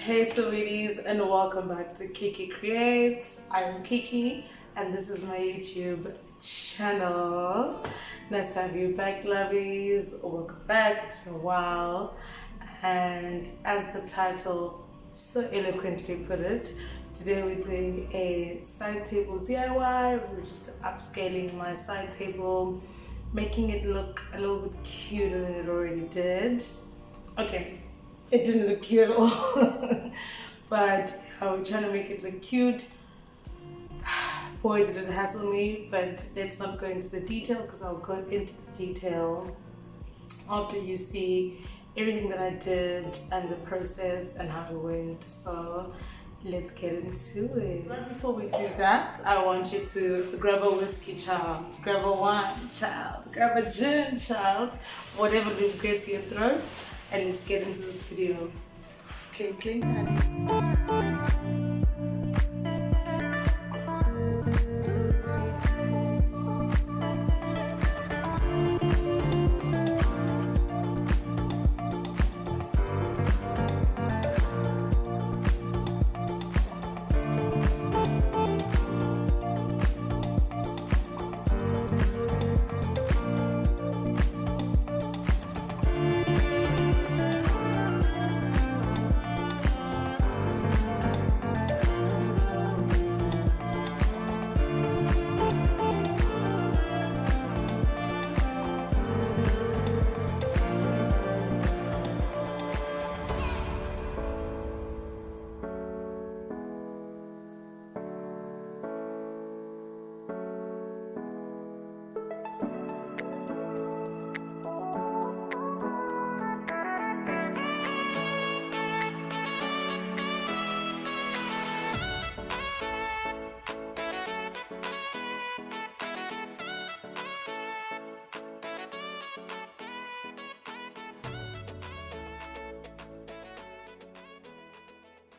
Hey Saweeties, and welcome back to Kiki Kreates. I am Kiki and this is my YouTube channel. Nice to have you back, lovies. Welcome back, it's been a while. And as the title so eloquently put it, today we're doing a side table DIY. We're just upscaling my side table, making it look a little bit cuter than it already did. Okay, it didn't look cute at all, but we're trying to make it look cute. Boy, did it hassle me, but let's not go into the detail because I'll go into the detail after you see everything that I did and the process and how it went. So let's get into it. Right before we do that, I want you to grab a whiskey, child, grab a wine, child, grab a gin, child, whatever lubricates your throat, and let's get into this video. Clink, clink, honey.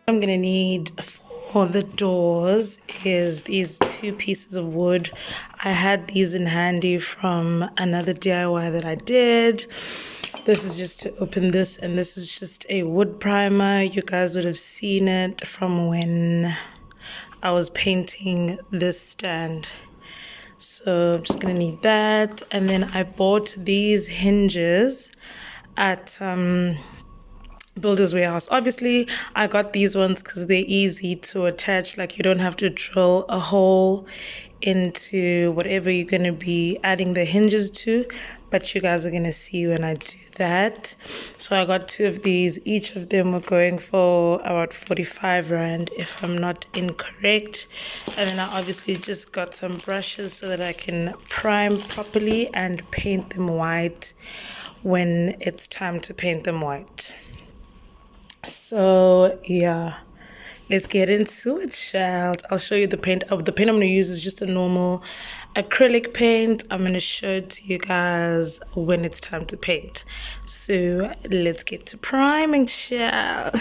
I'm gonna need for the doors is these two pieces of wood. I had these in handy from another DIY that I did. This is just to open this, and this is just a wood primer. You guys would have seen it from when I was painting this stand. So I'm just gonna need that, and then I bought these hinges at Builder's Warehouse. Obviously I got these ones because they're easy to attach. Like, you don't have to drill a hole into whatever you're going to be adding the hinges to, but you guys are going to see when I do that. So I got two of these. Each of them were going for about 45 rand if I'm not incorrect. And then I obviously just got some brushes so that I can prime properly and paint them white when it's time to paint them white. So yeah, let's get into it, child. I'll show you the paint. The paint I'm going to use is just a normal acrylic paint. I'm going to show it to you guys when it's time to paint. So let's get to priming, child.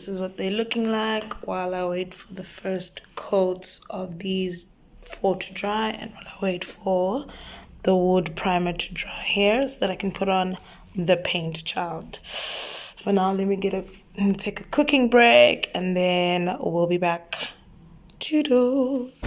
this is what they're looking like while I wait for the first coats of these four to dry, and while I wait for the wood primer to dry here so that I can put on the paint child. For now, let me take a cooking break, and then we'll be back. Toodles.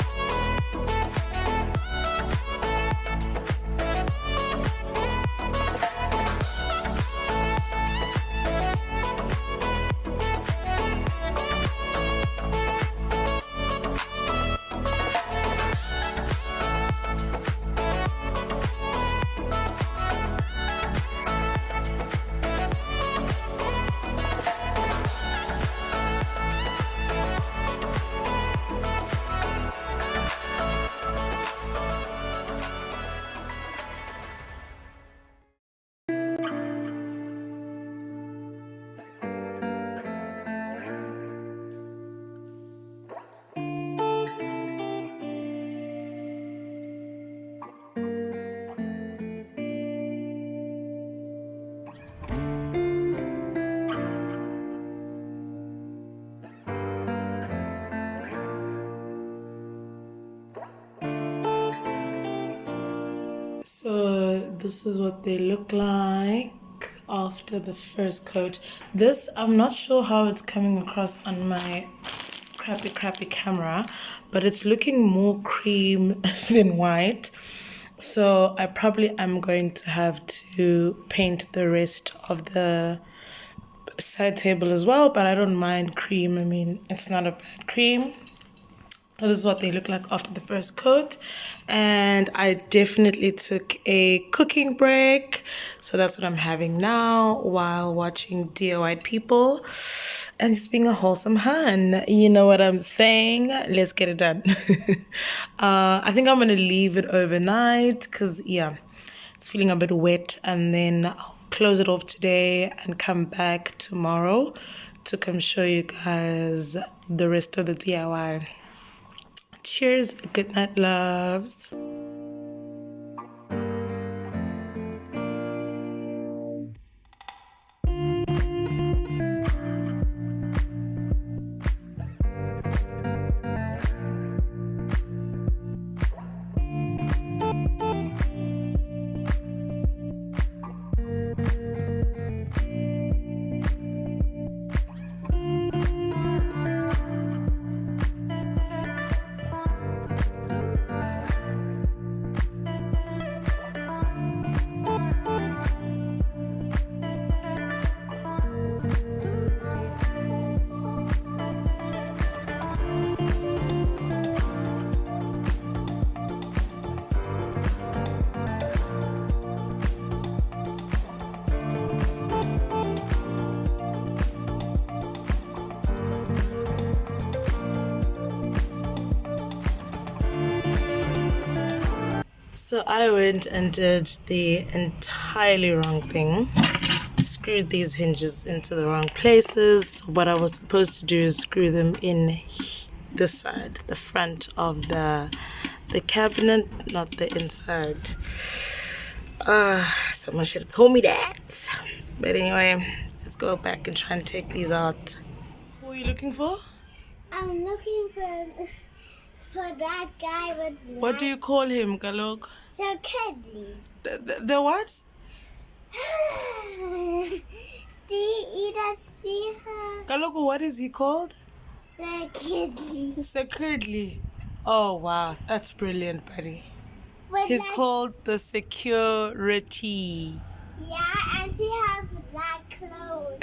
So this is what they look like after the first coat. This, I'm not sure how it's coming across on my crappy camera, but it's looking more cream than white. So I probably am going to have to paint the rest of the side table as well, but I don't mind cream. I mean, it's not a bad cream. So this is what they look like after the first coat, and I definitely took a cooking break, so that's what I'm having now while watching Dear White People and just being a wholesome hun. You know what I'm saying? Let's get it done. I think I'm gonna leave it overnight because it's feeling a bit wet, and then I'll close it off today and come back tomorrow to come show you guys the rest of the DIY. Cheers, good night, loves. So I went and did the entirely wrong thing. Screwed these hinges into the wrong places. What I was supposed to do is screw them in this side, the front of the cabinet, not the inside. Someone should have told me that. But anyway, let's go back and try and take these out. Who are you looking for? I'm looking for that guy with What do you call him, Kalok? so cuddly. The what? Do you either see her? Kaloko, what is he called? So cuddly. Secretly. Oh wow, that's brilliant, buddy. With He's that, called the security. yeah, and he has black clothes.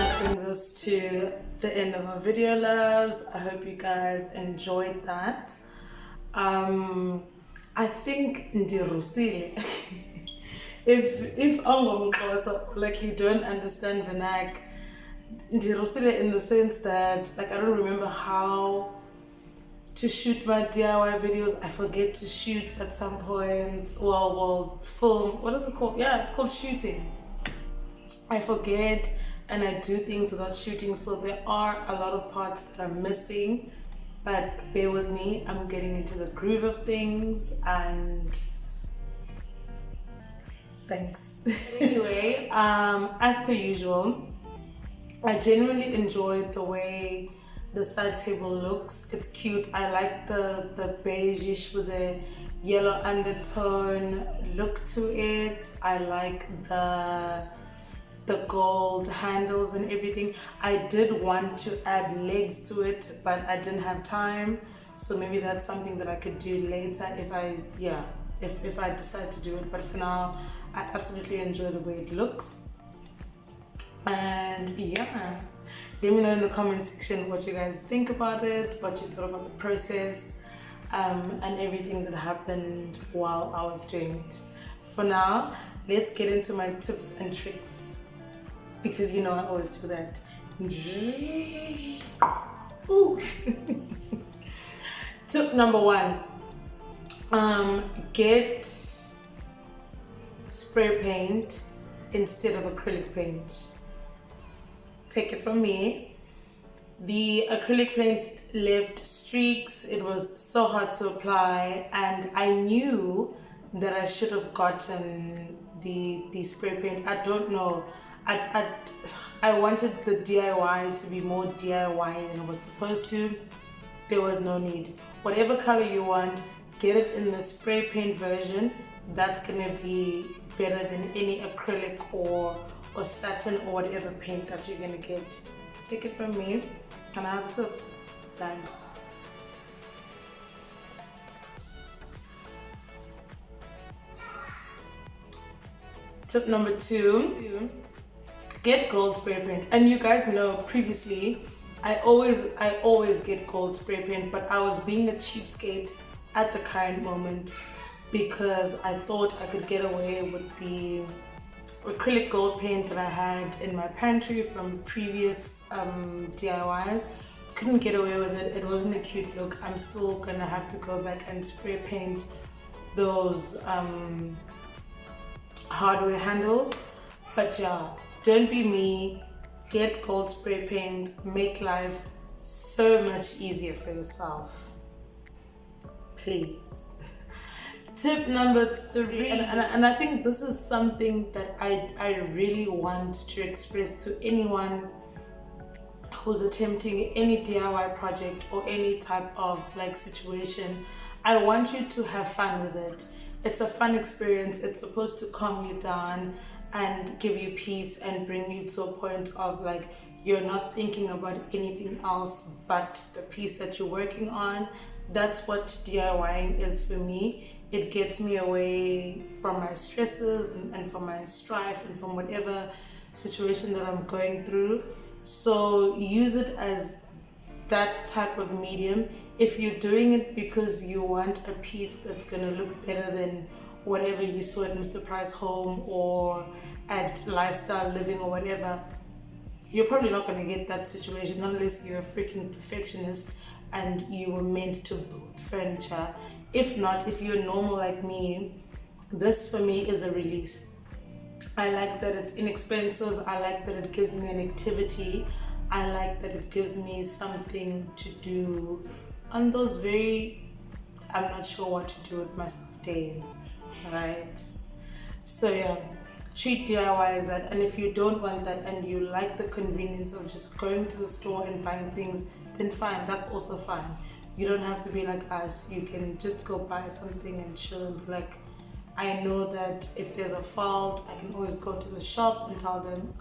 that brings us to the end of our video, loves. I hope you guys enjoyed that. I think ndirusile. if angomxhosa, like you don't understand vernac, ndirusile in the sense that like I don't remember how to shoot my DIY videos. I forget to shoot at some point. Well, film. What is it called? Yeah, it's called shooting. I forget and I do things without shooting, so there are a lot of parts that I'm missing, but bear with me. I'm getting into the groove of things, and thanks. Anyway, as per usual, I genuinely enjoyed the way the side table looks. It's cute. I like the beige-ish with a yellow undertone look to it. I like the gold handles and everything. I did want to add legs to it, but I didn't have time, so maybe that's something that I could do later if I decide to do it. But for now, I absolutely enjoy the way it looks. And yeah, let me know in the comment section what you guys think about it, what you thought about the process, and everything that happened while I was doing it. For now, let's get into my tips and tricks, because you know I always do that. Ooh. Tip number 1, get spray paint instead of acrylic paint. Take it from me, the acrylic paint left streaks. It was so hard to apply, and I knew that I should have gotten the spray paint. I don't know. I wanted the DIY to be more DIY than it was supposed to. There was no need. Whatever color you want, get it in the spray paint version. That's gonna be better than any acrylic or satin or whatever paint that you're gonna get. Take it from me. Can I have a sip? Thanks. Tip number 2, get gold spray paint. And you guys know previously I always get gold spray paint, but I was being a cheapskate at the current moment because I thought I could get away with the acrylic gold paint that I had in my pantry from previous DIYs. Couldn't get away with it. It wasn't a cute look. I'm still gonna have to go back and spray paint those hardware handles. But yeah, don't be me. Get gold spray paint. Make life so much easier for yourself, please. Tip number 3, and I think this is something that I really want to express to anyone who's attempting any DIY project or any type of like situation. I want you to have fun with it. It's a fun experience. It's supposed to calm you down and give you peace and bring you to a point of like you're not thinking about anything else but the piece that you're working on. That's what DIYing is for me. It gets me away from my stresses and from my strife and from whatever situation that I'm going through. So use it as that type of medium. If you're doing it because you want a piece that's going to look better than whatever you saw at Mr. Price Home or at Lifestyle Living or whatever, you're probably not going to get that situation unless you're a freaking perfectionist and you were meant to build furniture. If not, if you're normal like me, this for me is a release. I like that it's inexpensive. I like that it gives me an activity. I like that it gives me something to do on those very, I'm not sure what to do with myself days, right? So yeah, treat DIY as that. And if you don't want that and you like the convenience of just going to the store and buying things, then fine, that's also fine. You don't have to be like us. You can just go buy something and chill and be like, I know that if there's a fault, I can always go to the shop and tell them,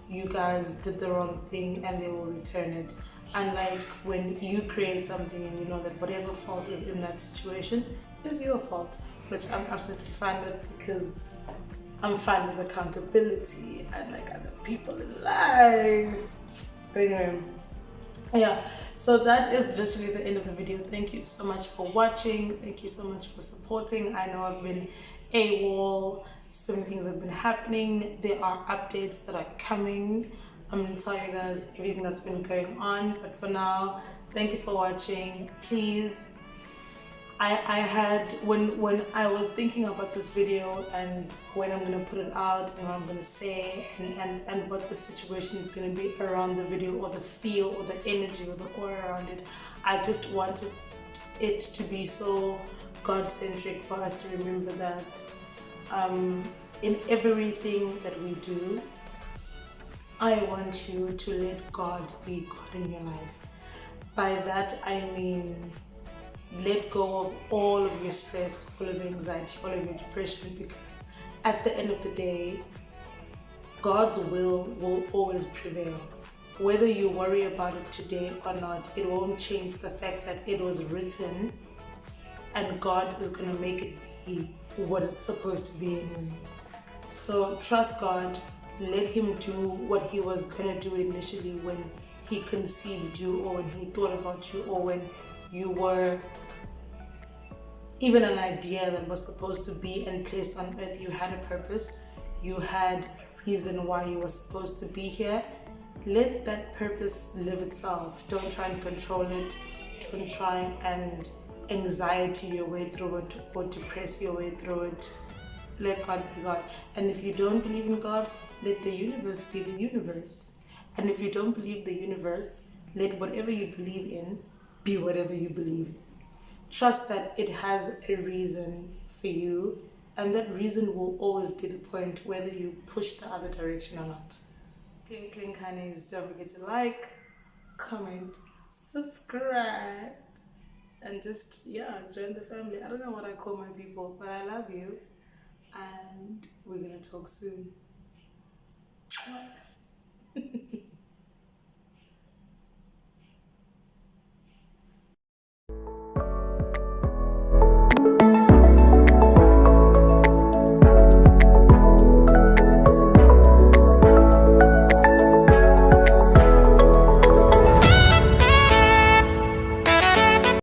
you guys did the wrong thing, and they will return it. Unlike when you create something and you know that whatever fault is in that situation is your fault, which I'm absolutely fine with because I'm fine with accountability and like other people in life. But anyway, yeah, so that is literally the end of the video. Thank you so much for watching. Thank you so much for supporting. I know I've been AWOL. So many things have been happening. There are updates that are coming. I'm gonna tell you guys everything that's been going on, but for now, thank you for watching. Please, I had, when I was thinking about this video and when I'm gonna put it out and what I'm gonna say and what the situation is gonna be around the video, or the feel or the energy or the aura around it, I just wanted it to be so God-centric for us to remember that in everything that we do, I want you to let God be God in your life. By that I mean, let go of all of your stress, all of your anxiety, all of your depression, because at the end of the day, God's will always prevail. Whether you worry about it today or not, it won't change the fact that it was written and God is going to make it be what it's supposed to be anyway. So trust God, let Him do what He was going to do initially when He conceived you, or when He thought about you, or when you were even an idea that was supposed to be and placed on earth. You had a purpose, you had a reason why you were supposed to be here. Let that purpose live itself. Don't try and control it. Don't try and anxiety your way through it or depress your way through it. Let God be God. And if you don't believe in God, let the universe be the universe. And if you don't believe the universe, let whatever you believe in be whatever you believe in. Trust that it has a reason for you, and that reason will always be the point, whether you push the other direction or not. Clink clink honeys, don't forget to like, comment, subscribe, and just join the family. I don't know what I call my people, but I love you, and we're gonna talk soon.